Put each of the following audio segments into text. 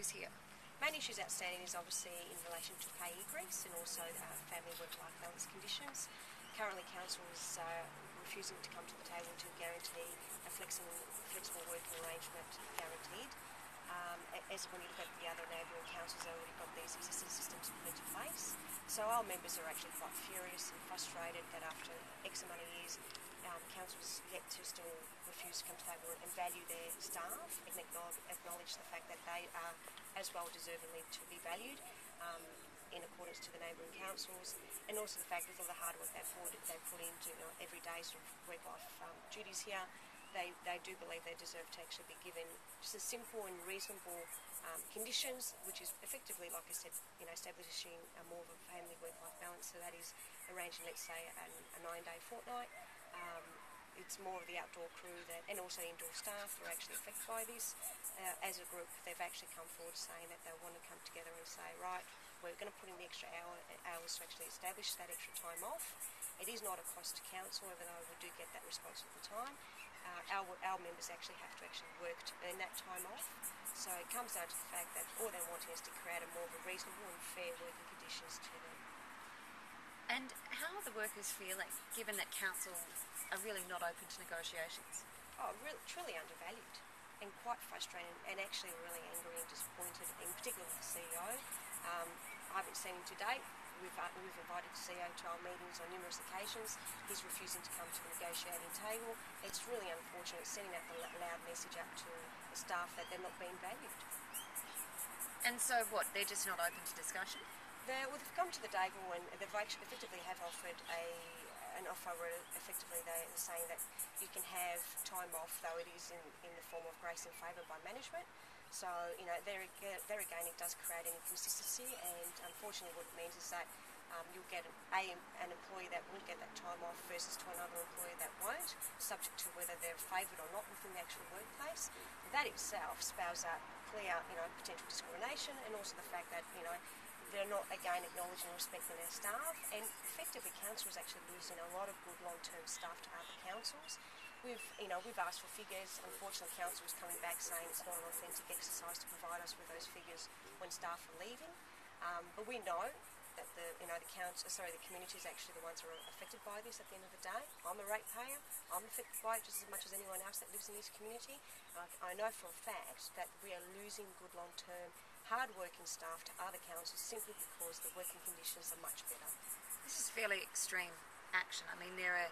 issues here? Main issues outstanding is obviously in relation to pay increase and also family work-life balance conditions. Currently, council is refusing to come to the table to guarantee a flexible working arrangement guaranteed. As when you look at the other neighbouring councils, they've already got these existing systems put into place. So our members are actually quite furious and frustrated that after X amount of years, councils yet to still refuse to come to the table and value their staff and acknowledge the fact that they are as well deservingly to be valued in accordance to the neighbouring councils, and also the fact with all the hard work they put into everyday sort of work-life duties here, they do believe they deserve to actually be given just a simple and reasonable conditions, which is effectively, like I said, establishing more of a family work-life balance. So that is arranging, let's say, a 9-day fortnight. It's more of the outdoor crew and also indoor staff who are actually affected by this. As a group, they've actually come forward saying that they want to come together and say, right, we're going to put in the extra hours to actually establish that extra time off. It is not a cost to council, even though we do get that response all the time. Our members actually have to work to earn that time off. So it comes down to the fact that all they're wanting is to create a more of a reasonable and fair working conditions to them. And how are the workers feeling, given that council are really not open to negotiations? Truly undervalued and quite frustrating, and actually really angry and disappointed, in particular with the CEO. I haven't seen him to date. We've invited the CEO to our meetings on numerous occasions. He's refusing to come to the negotiating table. It's really unfortunate, sending out the loud message up to the staff that they're not being valued. And so what, they're just not open to discussion? They've come to the table and they've actually effectively have offered an offer where effectively they're saying that you can have time off, though it is in the form of grace and favour by management. So, there again, it does create an inconsistency, and unfortunately what it means is that you'll get an employee that will get that time off versus to another employee that won't, subject to whether they're favoured or not within the actual workplace. That itself spells out clear, potential discrimination, and also the fact that, they're not, again, acknowledging and respecting their staff, and effectively council is actually losing a lot of good long-term staff to other councils. We've asked for figures. Unfortunately, council is coming back saying it's not an authentic exercise to provide us with those figures when staff are leaving. But we know that the community is actually the ones who are affected by this at the end of the day. I'm a ratepayer. I'm affected by it just as much as anyone else that lives in this community. I know for a fact that we are losing good long-term, hard-working staff to other councils simply because the working conditions are much better. This is fairly extreme action. I mean, there are,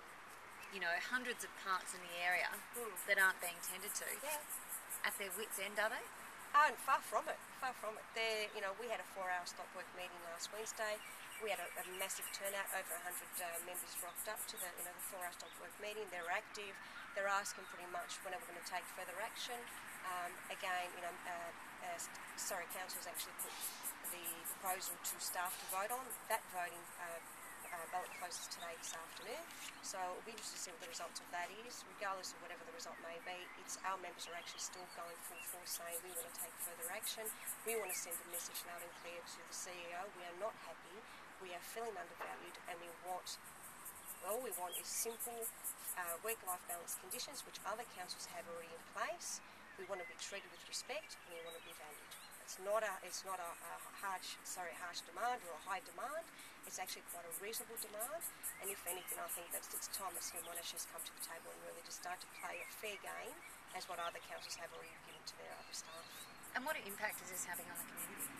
hundreds of parks in the area that aren't being tended to. Yeah. At their wits' end, are they? Far from it. We had a 4-hour stop work meeting last Wednesday. We had a massive turnout. Over 100 members rocked up to the 4-hour stop work meeting. They're active. They're asking pretty much when are we going to take further action. Council's actually put the proposal to staff to vote on. That voting ballot closes today this afternoon. So it'll be interesting to see what the results of that is. Regardless of whatever the result may be, our members are actually still going full force saying we want to take further action. We want to send a message loud and clear to the CEO. We are not happy. We are feeling undervalued, and all we want is simple work-life balance conditions, which other councils have already in place. We want to be treated with respect, and we want to be valued. It's not a harsh demand or a high demand. It's actually quite a reasonable demand, and if anything, I think that it's time that Monash has come to the table and really just start to play a fair game as what other councils have already given to their other staff. And what impact is this having on the community?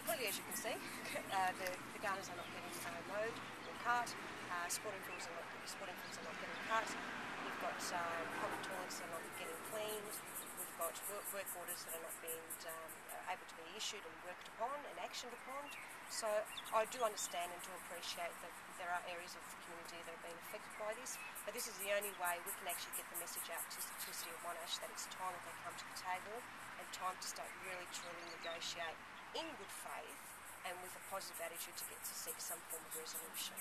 Clearly, as you can see, the gardens are not getting mowed or cut. Sporting fields are not getting cut. We've got public toilets that are not getting cleaned. We've got work orders that are not being able to be issued and worked upon and actioned upon. So I do understand and do appreciate that there are areas of the community that are being affected by this, but this is the only way we can actually get the message out to the City of Monash that it's time that they come to the table and time to start really truly negotiate in good faith and with a positive attitude to get to seek some form of resolution.